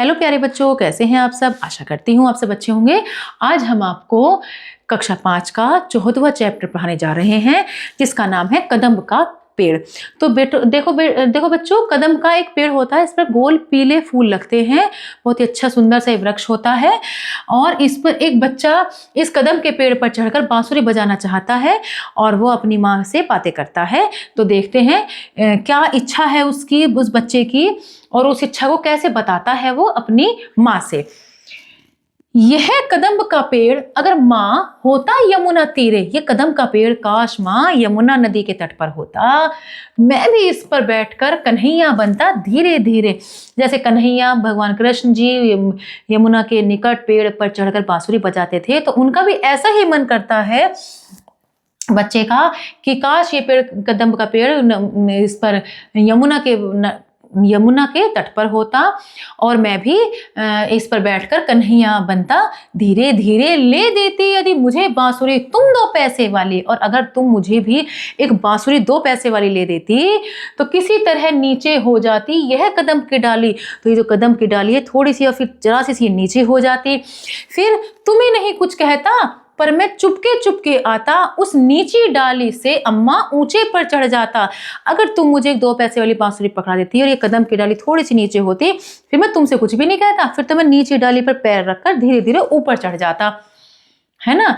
Hello प्यारे बच्चों, कैसे हैं आप सब। आशा करती हूँ आप सब अच्छे होंगे। आज हम आपको कक्षा 5 का 14वां चैप्टर पढ़ाने जा रहे हैं, जिसका नाम है कदम्ब का पेड़। तो देखो बच्चों, कदम्ब का एक पेड़ होता है, इस पर गोल पीले फूल लगते हैं, बहुत ही अच्छा सुंदर सा वृक्ष होता है। और इस पर एक बच्चा इस कदम्ब के पेड़ पर चढ़कर बांसुरी बजाना चाहता है और वो अपनी माँ से बातें करता है। तो देखते हैं क्या इच्छा है उसकी, उस बच्चे की, और उस इच्छा को कैसे बताता है वो अपनी माँ से। यह कदम्ब का पेड़ अगर माँ होता यमुना तीरे, ये कदम्ब का पेड़ काश माँ यमुना नदी के तट पर होता, मैं भी इस पर बैठकर कन्हैया बनता धीरे धीरे। जैसे कन्हैया भगवान कृष्ण जी यमुना के निकट पेड़ पर चढ़कर बांसुरी बजाते थे, तो उनका भी ऐसा ही मन करता है बच्चे का कि काश ये पेड़, कदम्ब का पेड़ इस पर यमुना के तट पर होता और मैं भी इस पर बैठकर कन्हैया बनता धीरे धीरे। ले देती यदि मुझे बांसुरी तुम 2 पैसे वाली, और अगर तुम मुझे भी एक बांसुरी 2 पैसे वाली ले देती तो किसी तरह नीचे हो जाती यह कदम्ब की डाली। तो ये जो कदम्ब की डाली है थोड़ी सी और फिर जरा सी नीचे हो जाती, फिर तुम्हें नहीं कुछ कहता पर मैं चुपके चुपके आता उस नीची डाली से अम्मा ऊंचे पर चढ़ जाता। अगर तुम मुझे 2 पैसे वाली बांसुरी पकड़ा देती और ये कदम्ब की डाली थोड़ी सी नीचे होती, फिर मैं तुमसे कुछ भी नहीं कहता, फिर तो मैं नीची डाली पर पैर रखकर धीरे धीरे ऊपर चढ़ जाता, है ना।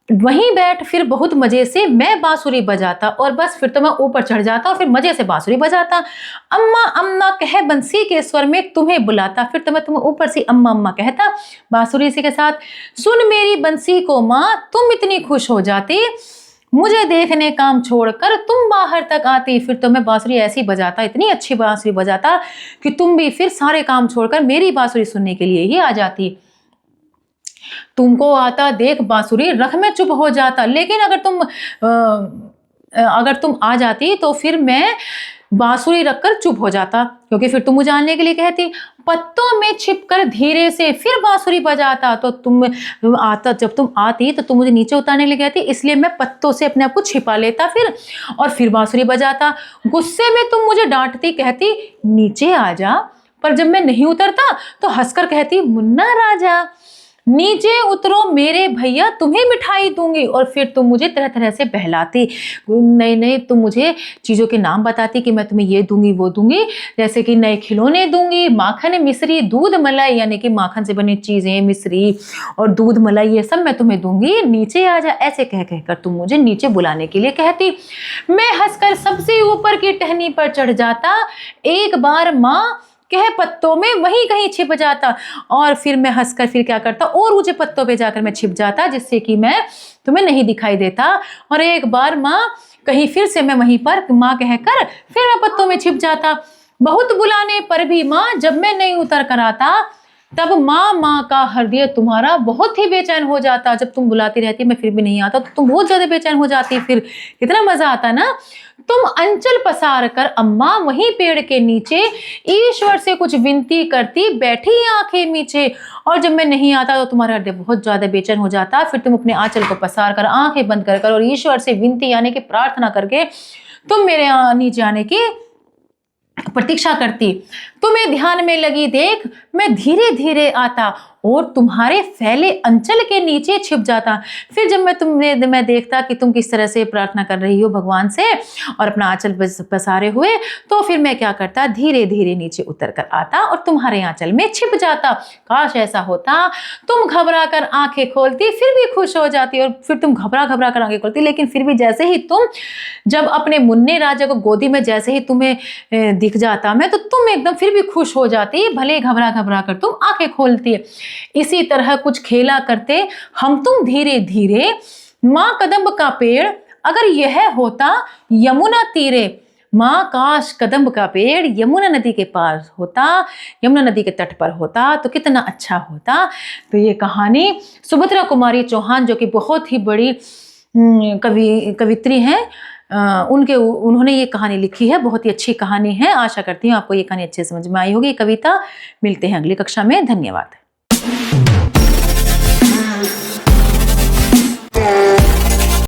वहीं बैठ फिर बहुत मजे से मैं बांसुरी बजाता और बस फिर तो मैं ऊपर चढ़ जाता और फिर मजे से बांसुरी बजाता। अम्मा अम्मा कह बंसी के स्वर में तुम्हें बुलाता, फिर तो मैं तुम्हें ऊपर से अम्मा अम्मा कहता बांसुरी से के साथ। सुन मेरी बंसी को माँ तुम इतनी खुश हो जाती, मुझे देखने काम छोड़कर तुम बाहर तक आती, फिर तो मैं बांसुरी ऐसी बजाता, इतनी अच्छी बांसुरी बजाता कि तुम भी फिर सारे काम छोड़कर मेरी बांसुरी सुनने के लिए ही आ जाती। तुमको आता देख बांसुरी रख में चुप हो जाता, लेकिन अगर तुम आ जाती तो फिर मैं बांसुरी रखकर चुप हो जाता, क्योंकि फिर तुम मुझे आने के लिए कहती। पत्तों में छिपकर धीरे से फिर बांसुरी बजाता, तो जब तुम आती तो तुम मुझे नीचे उतारने के लिए कहती, इसलिए मैं पत्तों से अपने आप को छिपा लेता फिर बांसुरी बजाता। गुस्से में तुम मुझे डांटती, कहती नीचे आ जा, पर जब मैं नहीं उतरता तो हंसकर कहती मुन्ना राजा नीचे उतरो मेरे भैया तुम्हें मिठाई दूंगी, और फिर तुम मुझे तरह तरह से बहलाती, नए नए तुम मुझे चीज़ों के नाम बताती कि मैं तुम्हें ये दूंगी वो दूंगी, जैसे कि नए खिलौने दूंगी, माखन मिश्री दूध मलाई, यानी कि माखन से बनी चीज़ें, मिश्री और दूध मलाई ये सब मैं तुम्हें दूंगी, नीचे आ जा, ऐसे कह कहकर तुम मुझे नीचे बुलाने के लिए कहती। मैं हंसकर सबसे ऊपर की टहनी पर चढ़ जाता, एक बार माँ कह पत्तों में वहीं कहीं छिप जाता, और फिर मैं हंसकर फिर क्या करता और ऊंचे पत्तों पे जाकर मैं छिप जाता, जिससे कि मैं तुम्हें नहीं दिखाई देता। और एक बार माँ कहीं फिर से मैं वहीं पर माँ कहकर फिर मैं पत्तों में छिप जाता। बहुत बुलाने पर भी माँ जब मैं नहीं उतर कर आता, तब माँ माँ का हृदय तुम्हारा बहुत ही बेचैन हो जाता। जब तुम बुलाती रहती मैं फिर भी नहीं आता तो तुम बहुत ज्यादा बेचैन हो जाती, फिर कितना मजा आता ना। तुम अंचल पसार कर अम्मा वहीं पेड़ के नीचे ईश्वर से कुछ विनती करती बैठी आंखें मीचे, और जब मैं नहीं आता तो तुम्हारा हृदय बहुत ज्यादा बेचैन हो जाता। फिर तुम अपने आंचल को पसार कर आंखें बंद कर और ईश्वर से विनती यानी कि प्रार्थना करके तुम मेरे नीचे आने की प्रतीक्षा करती। तुम्हें ध्यान में लगी देख मैं धीरे धीरे आता और तुम्हारे फैले अंचल के नीचे छिप जाता। फिर जब मैं देखता कि तुम किस तरह से प्रार्थना कर रही हो भगवान से और अपना आंचल पसारे हुए, तो फिर मैं क्या करता, धीरे धीरे नीचे उतर कर आता और तुम्हारे आंचल में छिप जाता। काश ऐसा होता, तुम घबरा कर आंखें खोलती फिर भी खुश हो जाती, और फिर तुम घबरा घबरा कर आंखें खोलती, लेकिन फिर भी जैसे ही तुम जब अपने मुन्ने राजा को गोदी में जैसे ही तुम्हें दिख जाता मैं, तो तुम एकदम फिर भी खुश हो जाती, भले घबरा घबरा कर तुम आंखें खोलती। इसी तरह कुछ खेला करते हम तुम धीरे धीरे। माँ कदम्ब का पेड़ अगर यह होता यमुना तीरे, माँ काश कदम्ब का पेड़ यमुना नदी के पास होता, यमुना नदी के तट पर होता तो कितना अच्छा होता। तो ये कहानी सुभद्रा कुमारी चौहान, जो कि बहुत ही बड़ी कवित्री हैं, उन्होंने ये कहानी लिखी है, बहुत ही अच्छी कहानी है। आशा करती हूँ आपको ये कहानी अच्छे समझ में आई होगी। कविता मिलते हैं अगली कक्षा में। धन्यवाद।